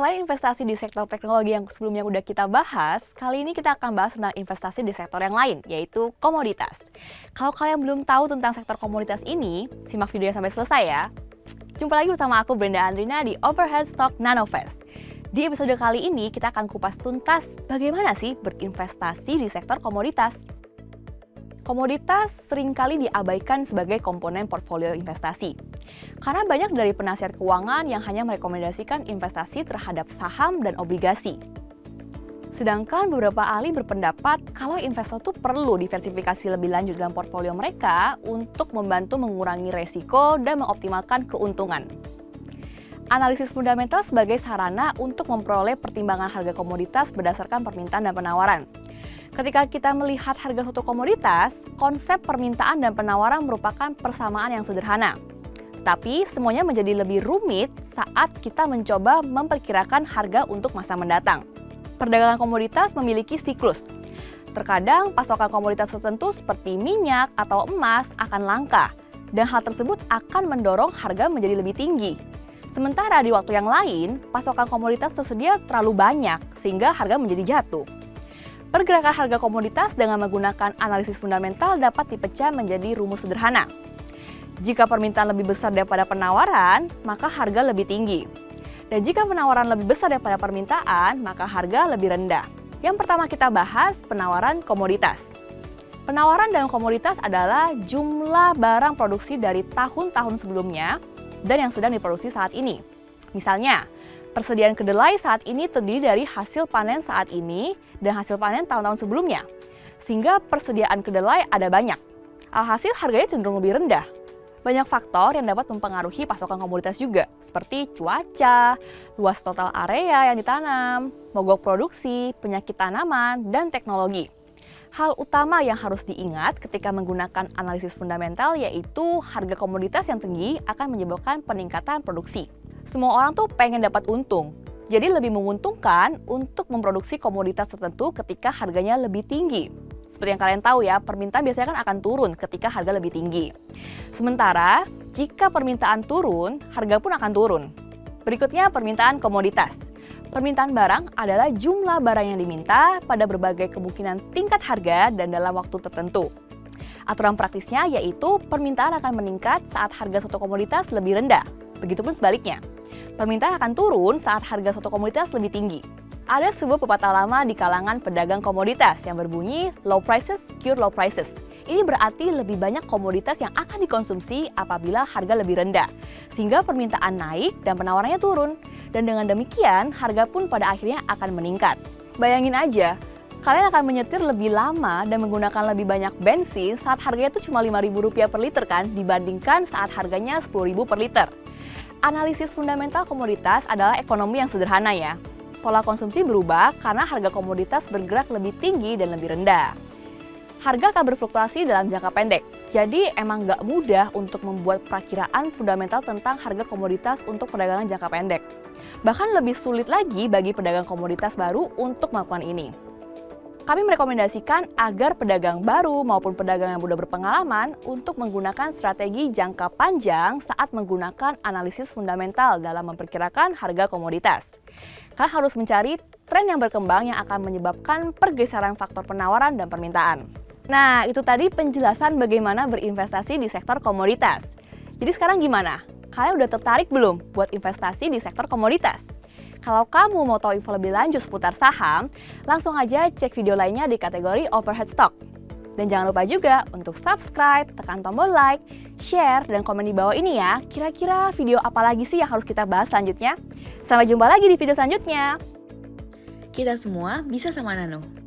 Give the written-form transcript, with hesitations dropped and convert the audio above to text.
Selain investasi di sektor teknologi yang sebelumnya udah kita bahas, kali ini kita akan bahas tentang investasi di sektor yang lain, yaitu komoditas. Kalau kalian belum tahu tentang sektor komoditas ini, simak videonya sampai selesai ya. Jumpa lagi bersama aku Brenda Andrina di Overhead Stock Nanofest. Di episode kali ini kita akan kupas tuntas bagaimana sih berinvestasi di sektor komoditas. Komoditas seringkali diabaikan sebagai komponen portfolio investasi. Karena banyak dari penasihat keuangan yang hanya merekomendasikan investasi terhadap saham dan obligasi. Sedangkan beberapa ahli berpendapat kalau investor tuh perlu diversifikasi lebih lanjut dalam portfolio mereka untuk membantu mengurangi resiko dan mengoptimalkan keuntungan. Analisis fundamental sebagai sarana untuk memperoleh pertimbangan harga komoditas berdasarkan permintaan dan penawaran. Ketika kita melihat harga suatu komoditas, konsep permintaan dan penawaran merupakan persamaan yang sederhana. Tapi semuanya menjadi lebih rumit saat kita mencoba memperkirakan harga untuk masa mendatang. Perdagangan komoditas memiliki siklus. Terkadang pasokan komoditas tertentu seperti minyak atau emas akan langka, dan hal tersebut akan mendorong harga menjadi lebih tinggi. Sementara di waktu yang lain, pasokan komoditas tersedia terlalu banyak sehingga harga menjadi jatuh. Pergerakan harga komoditas dengan menggunakan analisis fundamental dapat dipecah menjadi rumus sederhana. Jika permintaan lebih besar daripada penawaran, maka harga lebih tinggi. Dan jika penawaran lebih besar daripada permintaan, maka harga lebih rendah. Yang pertama kita bahas penawaran komoditas. Penawaran dalam komoditas adalah jumlah barang produksi dari tahun-tahun sebelumnya dan yang sedang diproduksi saat ini. Misalnya, persediaan kedelai saat ini terdiri dari hasil panen saat ini dan hasil panen tahun-tahun sebelumnya. Sehingga persediaan kedelai ada banyak. Alhasil harganya cenderung lebih rendah. Banyak faktor yang dapat mempengaruhi pasokan komoditas juga, seperti cuaca, luas total area yang ditanam, mogok produksi, penyakit tanaman, dan teknologi. Hal utama yang harus diingat ketika menggunakan analisis fundamental yaitu harga komoditas yang tinggi akan menyebabkan peningkatan produksi. Semua orang tuh pengen dapat untung, jadi lebih menguntungkan untuk memproduksi komoditas tertentu ketika harganya lebih tinggi. Seperti yang kalian tahu ya, permintaan biasanya kan akan turun ketika harga lebih tinggi. Sementara, jika permintaan turun, harga pun akan turun. Berikutnya, permintaan komoditas. Permintaan barang adalah jumlah barang yang diminta pada berbagai kemungkinan tingkat harga dan dalam waktu tertentu. Aturan praktisnya yaitu permintaan akan meningkat saat harga suatu komoditas lebih rendah. Begitupun sebaliknya. Permintaan akan turun saat harga suatu komoditas lebih tinggi. Ada sebuah pepatah lama di kalangan pedagang komoditas yang berbunyi low prices cure low prices. Ini berarti lebih banyak komoditas yang akan dikonsumsi apabila harga lebih rendah, sehingga permintaan naik dan penawarannya turun. Dan dengan demikian, harga pun pada akhirnya akan meningkat. Bayangin aja, kalian akan menyetir lebih lama dan menggunakan lebih banyak bensin saat harganya itu cuma Rp5.000 per liter kan, dibandingkan saat harganya Rp10.000 per liter. Analisis fundamental komoditas adalah ekonomi yang sederhana ya. Pola konsumsi berubah karena harga komoditas bergerak lebih tinggi dan lebih rendah. Harga akan berfluktuasi dalam jangka pendek, jadi emang nggak mudah untuk membuat perakiraan fundamental tentang harga komoditas untuk perdagangan jangka pendek. Bahkan lebih sulit lagi bagi pedagang komoditas baru untuk melakukan ini. Kami merekomendasikan agar pedagang baru maupun pedagang yang sudah berpengalaman untuk menggunakan strategi jangka panjang saat menggunakan analisis fundamental dalam memperkirakan harga komoditas. Kalian harus mencari tren yang berkembang yang akan menyebabkan pergeseran faktor penawaran dan permintaan. Nah, itu tadi penjelasan bagaimana berinvestasi di sektor komoditas. Jadi sekarang gimana? Kalian udah tertarik belum buat investasi di sektor komoditas? Kalau kamu mau tahu info lebih lanjut seputar saham, langsung aja cek video lainnya di kategori Overhead Stock. Dan jangan lupa juga untuk subscribe, tekan tombol like, share, dan komen di bawah ini ya. Kira-kira video apa lagi sih yang harus kita bahas selanjutnya? Sampai jumpa lagi di video selanjutnya. Kita semua bisa sama Nano.